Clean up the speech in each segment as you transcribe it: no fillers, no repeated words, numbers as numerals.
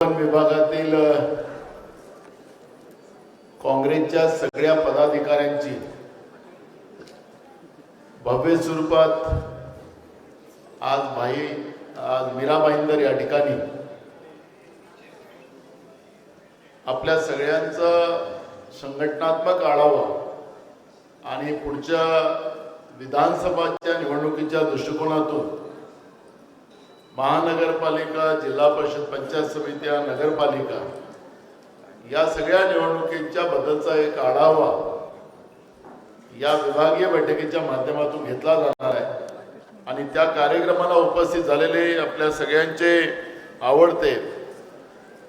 विभागातील काँग्रेसच्या सगळ्या पदाधिकाऱ्यांची भव्य स्वरूपात आज मीरा भाईंदर या ठिकाणी आपल्या सगळ्यांचा संघटनात्मक आढावा आणि पुढच्या विधानसभाच्या निवडणुकीच्या दृष्टिकोनातून महानगरपालिका, जिल्हा परिषद, पंचायत समित्या, नगरपालिका या सगळ्या निवडणुकीच्या बद्दलचा एक आढावा या विभागीय बैठकीच्या माध्यमातून घेतला जाणार आहे। आणि त्या कार्यक्रमाला उपस्थित झालेले आपल्या सगळ्यांचे आवडते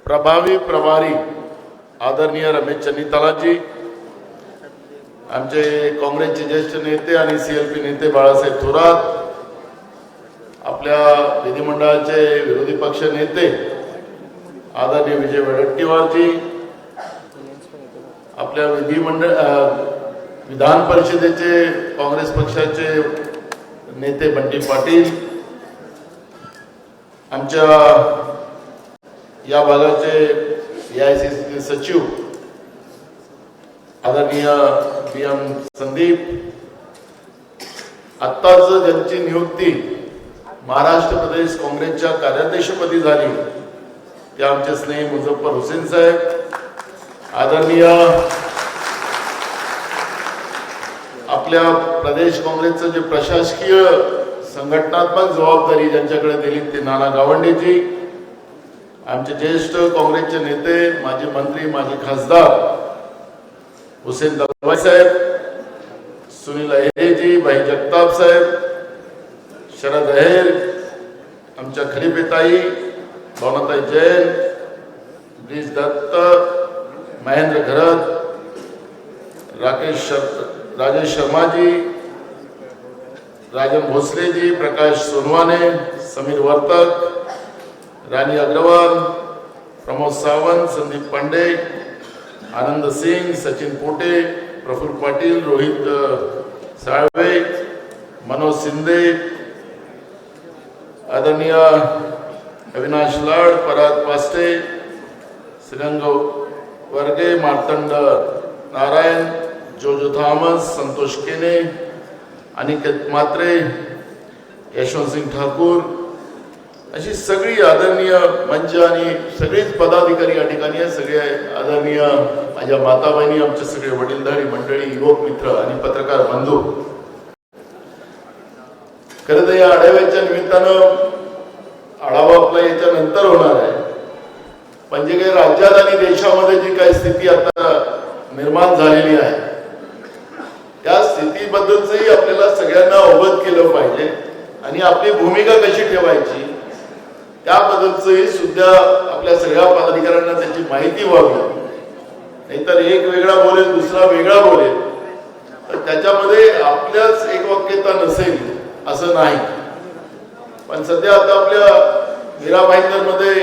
प्रभारी आदरणीय रमेश चन्नीतालाजी, आमचे काँग्रेसचे ज्येष्ठ नेते आणि CLP नेते बाळासाहेब थोरात, आपल्या विधिमंडळाचे विरोधी पक्ष नेते आदरणीय विजय वडेट्टीवारजी, आपल्या विधान परिषदेचे काँग्रेस पक्षाचे नेते बंटी पाटील, आमच्या या भागाचे AICC सचिव आदरणीय PM संदीप, आत्ताच ज्यांची नियुक्ती महाराष्ट्र प्रदेश काँग्रेसच्या कार्याध्यक्षपदी झाली ते आमचे स्नेही मुझफ्फर हुसेन साहेब, आदरणीय आपल्या प्रदेश काँग्रेसचं जे प्रशासकीय संघटनात्मक जबाबदारी ज्यांच्याकडे दिली ते नाना गावंडेजी, आमचे ज्येष्ठ काँग्रेसचे नेते, माजी मंत्री, माजी खासदार हुसेन दलवाई साहेब, सुनील अहेरेजी, भाई जगताप साहेब, शरद अहेर, आमच्या खलीफेताई, भावनाताई जैन, ब्रिज दत्त, महेंद्र घरत, राजेश शर्माजी, राजन भोसलेजी, प्रकाश सोनवाने, समीर वर्तक, रानी अग्रवाल, प्रमोद सावंत, संदीप पांडे, आनंद सिंग, सचिन पोटे, प्रफुल्ल पाटील, रोहित साळवे, मनोज शिंदे, आदरणीय अविनाश लाड, पराग पास्टे, श्रीरंग वर्गे, मार्तंड नारायण, जोजो थॉमस, संतोष केने, अनिकेत मात्रे, यशवंत सिंग ठाकूर, अशी सगळी आदरणीय मंच आणि सगळीच पदाधिकारी या ठिकाणी आहे। सगळे आदरणीय माझ्या माता बहिणी, आमचे सगळे वडीलधारी मंडळी, युवक मित्र आणि पत्रकार बंधू, खरं तर या आढाव्याच्या निमित्तानं आढावा आपला याच्या नंतर होणार आहे, पण जे काही राज्यात आणि देशामध्ये जी काही स्थिती आता निर्माण झालेली आहे त्या स्थितीबद्दलचंही आपल्याला सगळ्यांना अवगत केलं पाहिजे आणि आपली भूमिका कशी ठेवायची त्याबद्दलचंही सुद्धा आपल्या सगळ्या पदाधिकाऱ्यांना त्याची माहिती व्हावी। नाहीतर एक वेगळा बोलेल, दुसरा वेगळा बोलेल, तर त्याच्यामध्ये आपल्याच एकवाक्यता नसेल असं नाही। पण सध्या आता आपल्या मीरा भाईंदर मध्ये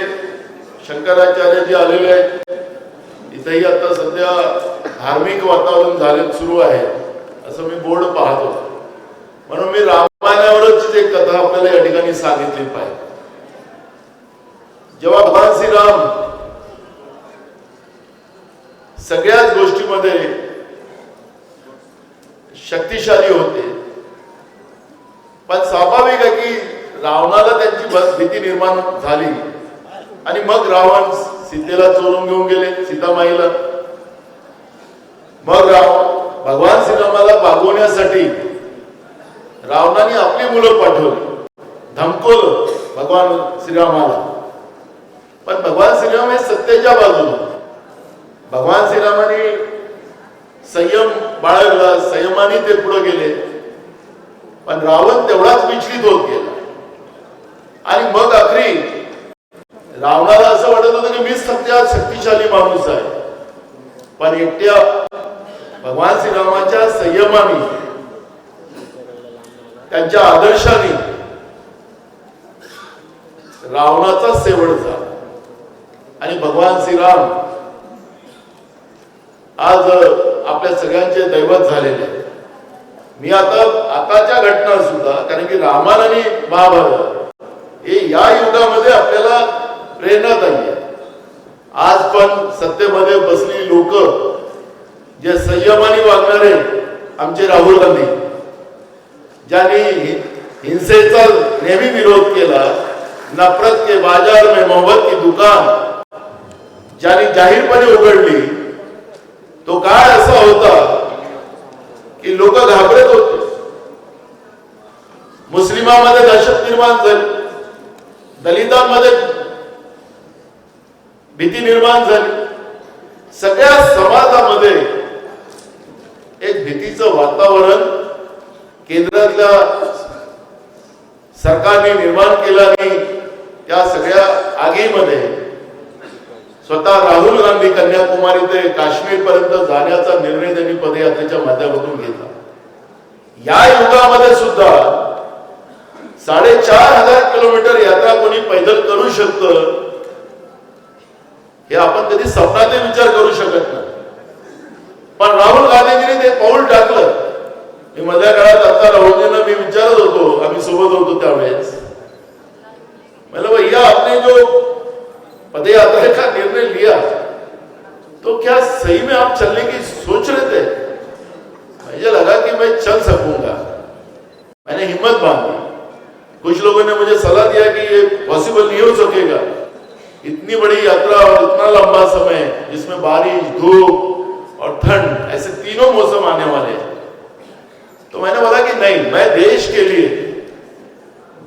शंकराचार्य जी आलेले आहेत, इथेही आता सध्या धार्मिक वातावरण सुरू आहे असं मी बोर्ड पाहतो, म्हणून मी रामायणावरच एक कथा आपल्याला या ठिकाणी सांगितली पाहिजे। जेव्हा भगवान श्रीराम सगळ्याच गोष्टीमध्ये शक्तिशाली होते, पण स्वाभाविक आहे की रावणाला त्यांची भीती निर्माण झाली आणि मग रावण सीतेला चोरून घेऊन गेले, सीतामाईला। मग भगवान श्रीरामाला भागवण्यासाठी रावणाने आपली मुलं पाठवली, धमकवलं भगवान श्रीरामाला, पण भगवान श्रीराम हे सत्तेच्या बाजूला। भगवान श्रीरामाने संयम बाळगला, संयमाने ते पुढे गेले, पण रावण तेवढाच विचलित होत गेला आणि मग आखरी रावणाला असं वाटत होतं की मीच सगळ्यात शक्तिशाली माणूस आहे, पण एकट्या भगवान श्रीरामाच्या संयमाने, त्यांच्या आदर्शाने रावणाचा शेवट झाला आणि भगवान श्रीराम आज आपल्या सगळ्यांचे दैवत झालेले आहे। मी आताच्या घटना सुद्धा, कारण की रामायण आणि महाभारत हे या युगामध्ये आपल्याला प्रेरणादायी आहे। पण सत्तेमध्ये बसलेली लोक जे संयमाने वागणारे आमचे राहुल गांधी, ज्यांनी हिंसेचा नेहमी विरोध केला, नफरत के बाजार में मोहब्बत की दुकान ज्यांनी जाहीरपणे उघडली, तो काळ असा होता की लोक घाबरत होते. मुस्लिमांमध्ये दहशत निर्माण झाली, दलितांमध्ये भीती निर्माण झाली, सगळ्या समाजामध्ये एक भीतीचं वातावरण केंद्रातल्या सरकारने निर्माण केलं आणि त्या सगळ्या आगीमध्ये स्वतः राहुल गांधी कन्याकुमारी ते काश्मीर पर्यंत जाण्याचा निर्णय त्यांनी पदयात्रेच्या माध्यमातून घेतला. या युगामध्ये सुद्धा 4,500 किलोमीटर यात्रा कोणी पैदल करू शकतं हे आपण कधी स्वप्नातही विचार करू शकत नाही. पण राहुल गांधींनी ते पाऊल टाकलं. मी मधल्या काळात आता राहुलजींना मी विचारत होतो, आम्ही सोबत होतो त्यावेळेस, मतलब भैया आपने जो पदयात्रा का निर्णय लिया तो क्या सही में आप चलने की सोच रहे थे? मुझे लगा कि मैं चल सकूंगा, मैंने हिम्मत बांधी. कुछ लोगों ने मुझे सलाह दिया कि ये पॉसिबल नहीं हो सकेगा, इतनी बड़ी यात्रा और इतना लंबा समय जिसमें बारिश, धूप और ठंड ऐसे तीनों मौसम आने वाले हैं. तो मैंने बोला कि नहीं, मैं देश के लिए,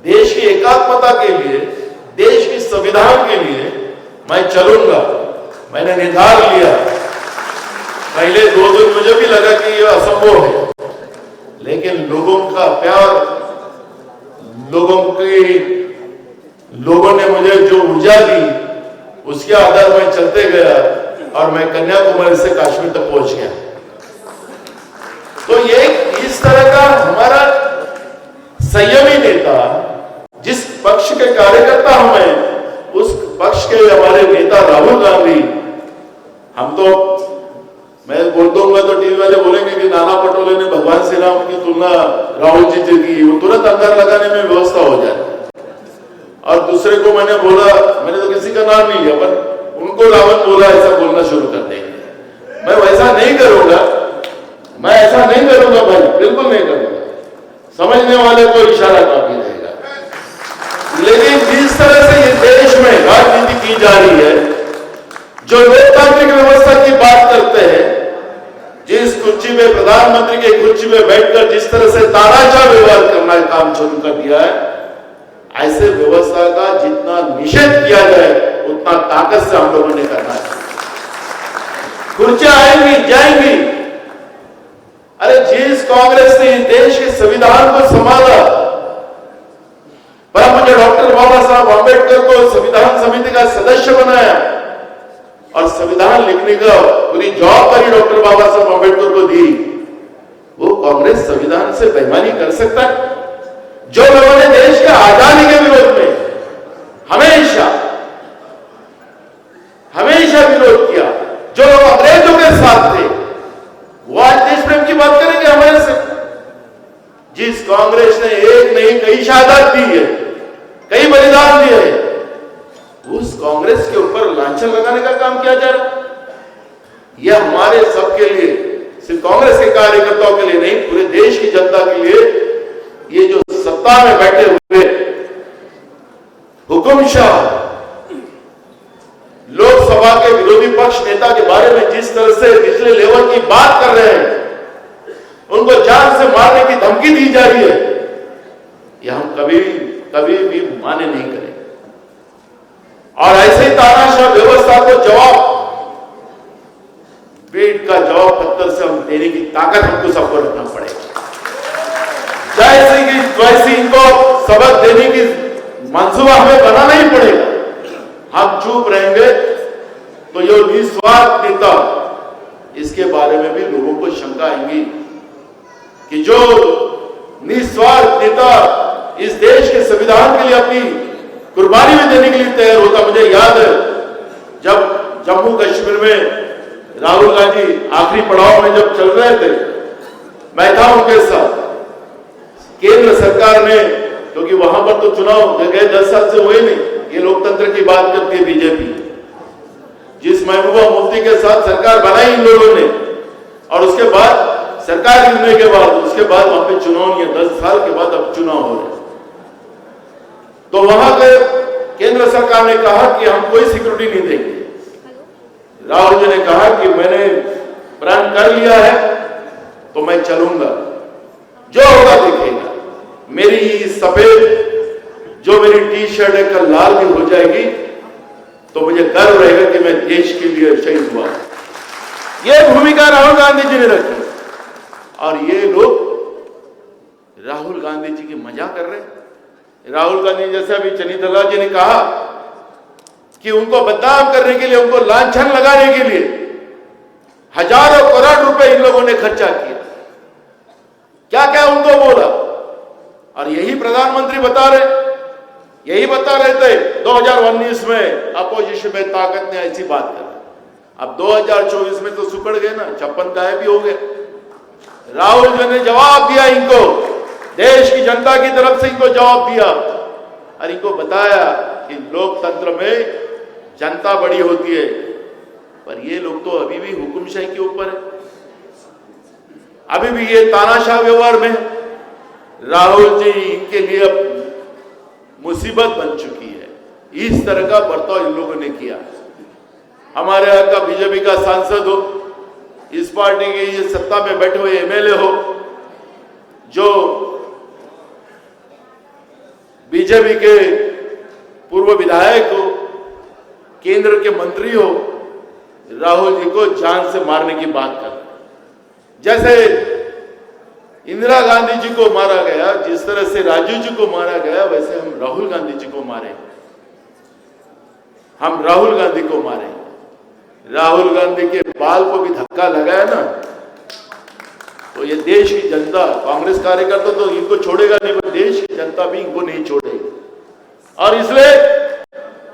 देश की एकात्मता के लिए, देश की संविधान के लिए मैं चलूंगा. मैंने निर्धार लिया. पहले 2 दिन मुझे भी लगा कि यह असंभव है, लेकिन लोगों का प्यार, लोगों ने मुझे जो ऊर्जा दी, उसके आधार में चलते गया और मैं कन्याकुमारी से कश्मीर तक पहुंच गया. तो ये इस तरह का हमारा संयमी नेता, जिस पक्ष के कार्यकर्ता हमें, उस पक्ष के हमारे नेता राहुल गांधी, हम तो, मैं बोल दूंगा तो टीवी वाले बोलेंगे कि नाना पटोले ने भगवान श्री राम की तुलना राहुल जी से की, वो तुरंत अंदर लगाने में व्यवस्था हो जाए. और दूसरे को मैंने बोला, मैंने तो किसी का नाम नहीं लिया, पर उनको रावण बोला ऐसा बोलना शुरू कर देंगे. मैं वैसा नहीं करूंगा, मैं ऐसा नहीं करूंगा भाई, बिल्कुल नहीं करूंगा. समझने वाले को इशारा काफी रहेगा. लेकिन जिस तरह से इस देश में राजनीति की जा रही है, जो लोकतांत्रिक व्यवस्था की बात करते हैं, जिस कुर्सी में, प्रधानमंत्री के कुर्सी में बैठकर जिस तरह से तानाशाह व्यवहार करना काम शुरू कर दिया है, ऐसे व्यवस्था का जितना निषेध किया जाए उतना ताकत से हम लोगों ने करना है. कुर्सियां आएंगी जाएंगी. अरे जिस कांग्रेस ने इस देश के संविधान को संभाला, पर मुझे डॉक्टर बाबा साहब आंबेडकर को संविधान समिति का सदस्य बनाया और संविधान लिखने का पूरी जवाबदारी डॉक्टर बाबा साहब आंबेडकर को दी, वो कांग्रेस संविधान से बेईमानी कर सकता है? जो लोगों ने देश के आजादी के विरोध में हमेशा विरोध किया, जो लोग अंग्रेजों के साथ थे, वो आज देश प्रेम की बात करेंगे हमारे से? जिस कांग्रेस ने एक नहीं कई शहादत दी है, कई बलिदान दिए हैं, उस कांग्रेस के ऊपर लांछन लगाने का काम किया जा रहा है. यह हमारे सबके लिए, सिर्फ कांग्रेस के कार्यकर्ताओं के लिए नहीं, पूरे देश की जनता के लिए, ये जो सत्ता में बैठे हुए हुकुमशाह लोकसभा के विरोधी पक्ष नेता के बारे में जिस तरह से निचले लेवल की बात कर रहे हैं, उनको जान से मारने की धमकी दी जा रही है, यह हम कभी भी माने नहीं करेंगे. और ऐसे ही तानाशाह व्यवस्था को जवाब, पेट का जवाब पत्थर से हम देने की ताकत हमको सबको रखना पड़ेगा. वैसे इनको सबक देने की मंसूबा हमें बनाना ही पड़ेगा. हम चुप रहेंगे तो ये निस्वार्थ नेता, इसके बारे में भी लोगों को शंका आएंगी कि जो निस्वार्थ नेता इस देश के संविधान के लिए अपनी कुर्बानी में देने के लिए तैयार होता. मुझे याद है जब जम्मू कश्मीर में राहुल गांधी आखिरी पड़ाव में जब चल रहे थे, मैं था उनके साथ. केंद्र सरकार ने, क्योंकि वहां पर तो चुनाव गए 10 साल से हुए नहीं, ये लोकतंत्र की बात करती है बीजेपी, जिस महबूबा मुफ्ती के साथ सरकार बनाई इन लोगों ने, और उसके बाद सरकार गिरने के बाद उसके बाद वहां पे चुनाव नहीं है। 10 साल के बाद अब चुनाव हो रहे हैं। तो वहां पे केंद्र सरकार ने कहा कि हम कोई सिक्योरिटी नहीं देंगे। राहुल जी ने कहा कि मैंने प्रण कर लिया है तो मैं चलूंगा, जो होगा देखेगा। मेरी सफेद जो मेरी टी शर्ट है कल लाल भी हो जाएगी तो मुझे गर्व रहेगा कि मैं देश के लिए शहीद हुआ। यह भूमिका राहुल गांधी जी ने रखी, और ये लोग राहुल गांधी जी की मजाक कर रहे हैं। राहुल गांधी जैसे अभी चनीतला जी ने कहा कि उनको बदनाम करने के लिए, उनको लांछन लगाने के लिए हजारों करोड़ रुपए इन लोगों ने खर्चा किया। क्या क्या उनको बोला, और यही प्रधानमंत्री बता रहे थे 2019 में अपोजिशन में ताकत ने ऐसी बात कर। अब 2024 में तो सुकड़ गए ना, 56 गायब भी हो गए। राहुल जी ने जवाब दिया इनको, देश की जनता की तरफ से इनको जवाब दिया, और इनको बताया कि लोकतंत्र में जनता बड़ी होती है, पर ये लोग तो अभी भी हुकुमशाही के ऊपर है, अभी भी ये तानाशाह व्यवहार में। राहुल जी इनके लिए अब मुसीबत बन चुकी है। इस तरह का बर्ताव इन लोगों ने किया। हमारे यहाँ का बीजेपी का सांसद हो, इस पार्टी के ये सत्ता में बैठे हुए एमएलए हो, जो बीजेपी के पूर्व विधायक हो, केंद्र के मंत्री हो, राहुल जी को जान से मारने की बात कर। जैसे इंदिरा गांधी जी को मारा गया, जिस तरह से राजीव जी को मारा गया, वैसे हम राहुल गांधी जी को मारेंगे। हम राहुल गांधी को मारेंगे। राहुल गांधी के बाल को भी धक्का लगाया ना, तो ये देश की जनता, कांग्रेस कार्यकर्ता तो इनको छोड़ेगा नहीं, पर देश की जनता भी इनको नहीं छोड़ेगी। और इसलिए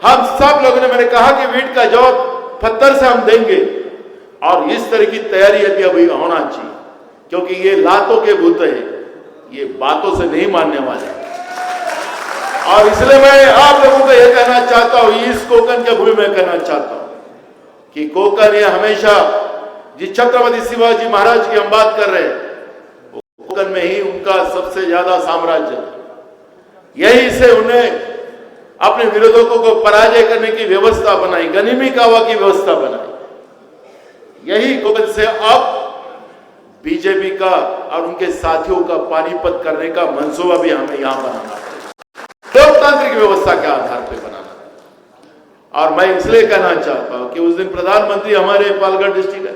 हम सब लोगों ने, मैंने कहा कि वीट का जवाब पत्थर से हम देंगे, और इस तरह की तैयारी अभी होना चाहिए, क्योंकि ये लातों के भूत है, ये बातों से नहीं मानने वाले। और इसलिए मैं आप लोगों को यह कहना चाहता हूं, इस कोकन के भूमि में कहना चाहता हूं कि कोकन ये हमेशा, जिस छत्रपति शिवाजी महाराज की हम बात कर रहे हैं, कोकन में ही उनका सबसे ज्यादा साम्राज्य था। यही से उन्हें अपने विरोधकों को पराजय करने की व्यवस्था बनाई, गनीमी कावा की व्यवस्था बनाई। यही कोकन से अब बीजेपी का और उनके साथियों का पानीपत करने का मंसूबा भी हमें यहां बनाना है, लोकतांत्रिक व्यवस्था के आधार पर बनाना है। और मैं इसलिए कहना चाहता हूं कि उस दिन प्रधानमंत्री हमारे पालघर डिस्ट्रिक्ट है,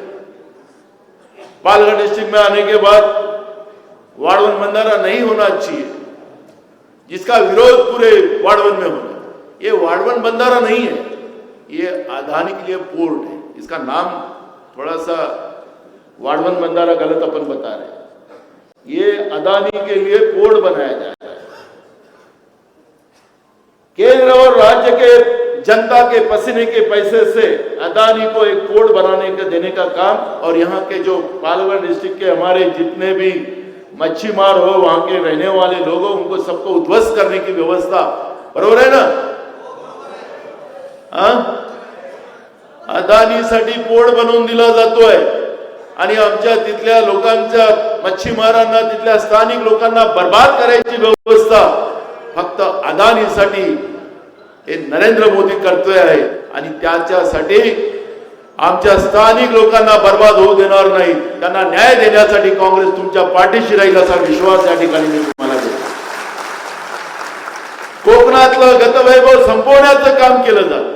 पालघर डिस्ट्रिक्ट में आने के बाद वार्ड 1 बंधारा नहीं होना चाहिए, जिसका विरोध पूरे वार्ड 1 में होना। ये वार्ड 1 बंधारा नहीं है, ये अदानी के लिए पोर्ट है। इसका नाम थोड़ा सा वार्ड 1 बंधारा गलत अपन बता रहे हैं। ये अदानी के लिए पोर्ट बनाया जाता है। केंद्र और राज्य के जनता के पसीने के पैसे से अदानी को एक पोर्ट बनाने का, देने का काम, और यहाँ के जो पालघर डिस्ट्रिक्ट के हमारे जितने भी मच्छी मार हो, वहां के रहने वाले लोग हो, उनको सबको उद्ध्वस्त करने की व्यवस्था, बरोबर है ना? अदानीसाठी पोर्ट बनवून दिला जातोय, आणि आमच्या तिथल्या लोकांच्या, मच्छीमारांना, तिथल्या स्थानिक लोकांना बर्बाद करायची व्यवस्था फक्त अदानीसाठी हे नरेंद्र मोदी करतोय आहे। आणि त्याच्यासाठी आमच्या स्थानिक लोकांना बर्बाद होऊ देणार नाही, त्यांना न्याय देण्यासाठी काँग्रेस तुमच्या पाठीशी राहील असा विश्वास या ठिकाणी मी तुम्हाला देतो। कोकणातलं गतवैभव संपवण्याचं काम केलं जातं,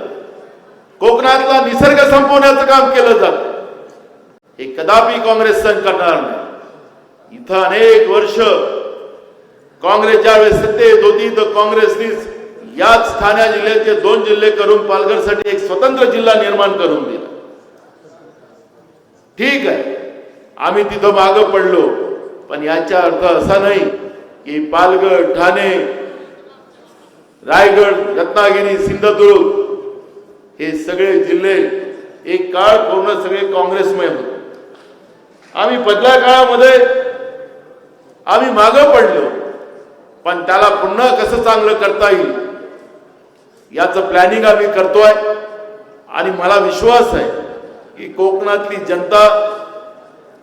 कोकणातला निसर्ग संपवण्याचं काम केलं जातं, हे कदापि काँग्रेस सहन करणार नाही। इथं अनेक वर्ष काँग्रेस ज्यावेळेस सत्तेत होती तर काँग्रेसने याच ठाणे जिल्ह्याचे 2 जिल्हे करून पालघरसाठी एक स्वतंत्र जिल्हा निर्माण करून दिला। ठीक आहे, आम्ही तिथं मागं पडलो, पण याचा अर्थ असा नाही की पालघर, ठाणे, रायगड, रत्नागिरी, सिंधुदुर्ग हे सगळे जिल्हे एक काळ पूर्ण सगळे काँग्रेसमय होते। आम्ही बदल्या काळामध्ये आम्ही मागं पडलो, पण त्याला पुन्हा कसं चांगलं करता येईल याचं प्लॅनिंग आम्ही करतोय। आणि मला विश्वास आहे की कोकणातली जनता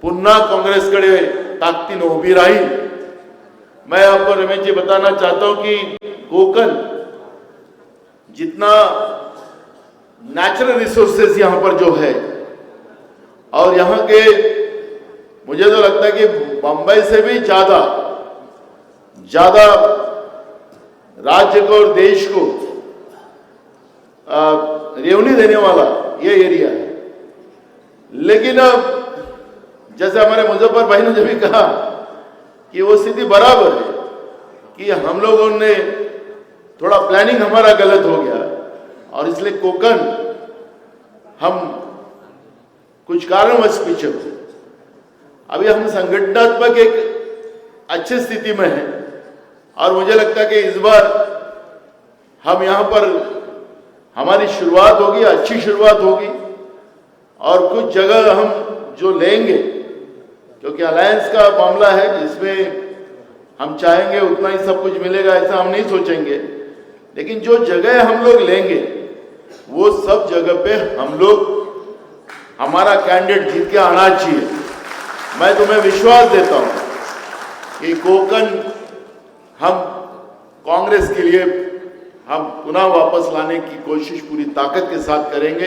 पुन्हा कांग्रेसकडे ताकदीने उभी राहील। मैं आपको रमेश जी बताना चाहता हूं कि कोकण जितना नेचुरल रिसोर्सेज यहाँ पर जो है और यहाँ के मुझे तो लगता है कि बंबई से भी ज्यादा राज्य को और देश को रेवन्यू देने वाला ये एरिया है। लेकिन अब जैसे हमारे मुजफ्फर भाई ने जब भी कहा कि वो स्थिति बराबर है कि हम लोगों ने थोड़ा प्लानिंग हमारा गलत हो गया और इसलिए कोकण हम कुछ कारणवश पीछे हुए। अभी हम संगठनात्मक एक अच्छी स्थिति में हैं और मुझे लगता है कि इस बार हम यहाँ पर हमारी शुरुआत होगी, अच्छी शुरुआत होगी और कुछ जगह हम जो लेंगे, क्योंकि अलायंस का मामला है जिसमें हम चाहेंगे उतना ही सब कुछ मिलेगा ऐसा हम नहीं सोचेंगे, लेकिन जो जगह हम लोग लेंगे वो सब जगह पे हम लोग हमारा कैंडिडेट जीत के आना चाहिए। मैं तुम्हें विश्वास देता हूं कि कोकण हम कांग्रेस के लिए हम पुनः वापस लाने की कोशिश पूरी ताकत के साथ करेंगे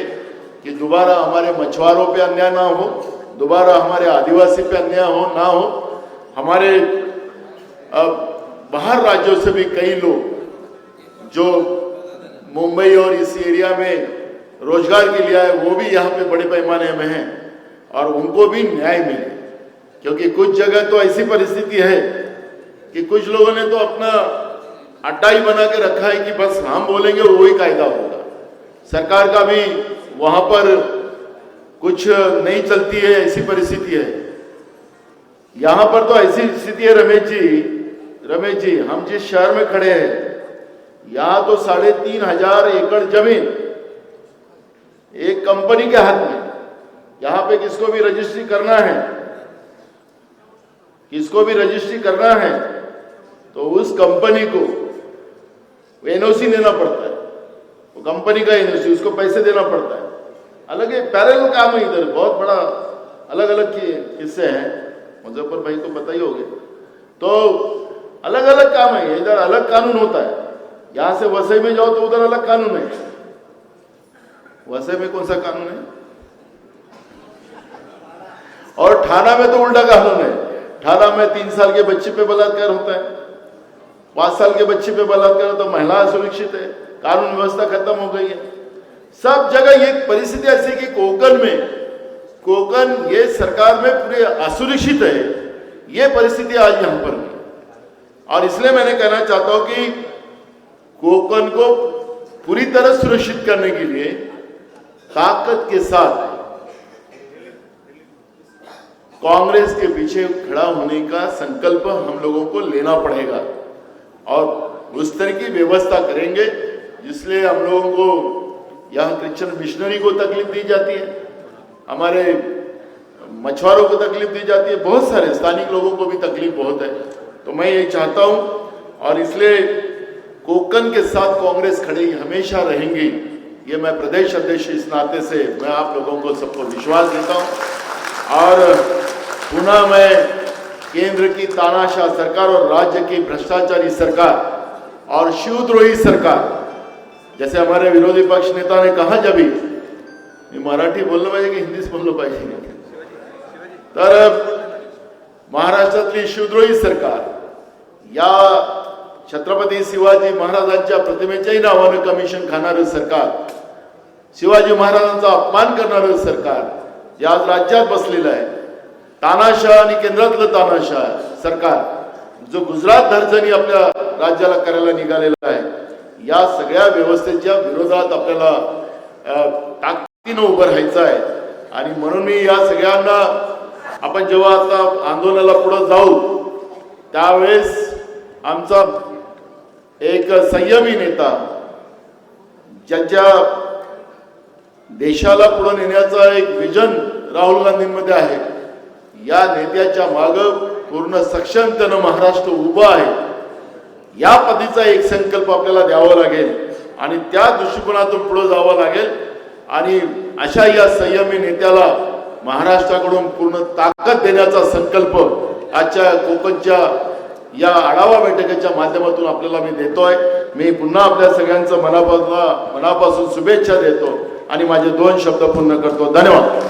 कि दोबारा हमारे मछुआरों पे अन्याय ना हो, दोबारा हमारे आदिवासी पे अन्याय ना हो। हमारे बाहर राज्यों से भी कई लोग जो मुंबई और इस एरिया में रोजगार के लिए आए वो भी यहाँ पे बड़े पैमाने में हैं और उनको भी न्याय मिले, क्योंकि कुछ जगह तो ऐसी परिस्थिति है कि कुछ लोगों ने तो अपना अड्डा ही बना के रखा है कि बस हम बोलेंगे वही कायदा होगा। सरकार का भी वहां पर कुछ नहीं चलती है, ऐसी परिस्थिति है। यहां पर तो ऐसी स्थिति है रमेश जी हम जिस शहर में खड़े हैं यहां तो 3,500 एकड़ जमीन एक कंपनी के हाथ में। यहां पे किसको भी रजिस्ट्री करना है तो उस कंपनी को एनओसी लेना पड़ता है, वो कंपनी का एनओसी, उसको पैसे देना पड़ता है। अलग है, पैरेलल काम है इधर, बहुत बड़ा अलग अलग किस्से हैं, मुजफ्फर भाई को पता ही होंगे। तो अलग अलग काम है, इधर अलग कानून होता है, यहां से वसई में जाओ तो उधर अलग कानून है। वसई में कौन सा कानून है? और ठाणा में तो उल्टा कानून है। ठाणा में 3 साल के बच्चे पे बलात्कार होता है, 5 साल के बच्चे पे बलात्कार होता है, महिला असुरक्षित है, कानून व्यवस्था खत्म हो गई है। सब जगह ये परिस्थिति ऐसी कि कोकण ये सरकार में पूरे असुरक्षित है, ये परिस्थिति आज यहां पर है। और इसलिए मैंने कहना चाहता हूं कि कोकण को पूरी तरह सुरक्षित करने के लिए ताकत के साथ कांग्रेस के पीछे खड़ा होने का संकल्प हम लोगों को लेना पड़ेगा और उस तरह की व्यवस्था करेंगे जिसलिए हम लोगों को यहाँ क्रिश्चियन मिशनरी को तकलीफ दी जाती है, हमारे मछुआरों को तकलीफ दी जाती है, बहुत सारे स्थानिक लोगों को भी तकलीफ बहुत है। तो मैं ये चाहता हूं और इसलिए कोकण के साथ कांग्रेस खड़ी हमेशा रहेंगी, ये मैं प्रदेश अध्यक्ष इस नाते से मैं आप लोगों को सबको विश्वास देता हूं। और पुनः मैं केंद्र की तानाशाह सरकार और राज्य की भ्रष्टाचारी सरकार और शिवद्रोही सरकार, जैसे हमारे विरोधी पक्ष नेता ने कहा, जब भी मराठी बोललं पाहिजे की हिंदीच बोललं पाहिजे, तर महाराष्ट्रातली शिवद्रोही सरकार या छत्रपती शिवाजी महाराजांच्या प्रतिमेच्याही नावानं कमिशन खाणारं सरकार, शिवाजी महाराजांचा अपमान करणारं सरकार जे आज राज्यात बसलेलं आहे, तानाशाह आणि केंद्रातलं तानाशाह सरकार जो गुजरात धर्जनी आपल्या राज्याला करायला निघालेला आहे, या सगळ्या व्यवस्थेच्या विरोधात आपल्याला ताकदीनं उभं राहायचं आहे। आणि म्हणून मी या सगळ्यांना आपण जेव्हा आता आंदोलनाला पुढे जाऊ त्यावेळेस आमचा एक संयमी नेता ज्याच्या देशाला पुढे नेण्याचा एक विजन राहुल गांधींमध्ये आहे, या नेत्याच्या मागे पूर्ण सक्षमतेने महाराष्ट्र उभा आहे, या पद्धतीचा एक संकल्प आपल्याला द्यावा लागेल आणि त्या दृष्टिकोनातून पुढे जावं लागेल। आणि अशा या संयमी नेत्याला महाराष्ट्राकडून पूर्ण ताकद देण्याचा संकल्प आजच्या कोकणच्या या आढावा बैठकीच्या माध्यमातून आपल्याला मी देतोय. मी पुन्हा आपल्या सगळ्यांचं मनापासून शुभेच्छा देतो आणि माझे 2 शब्द पूर्ण करतो. धन्यवाद.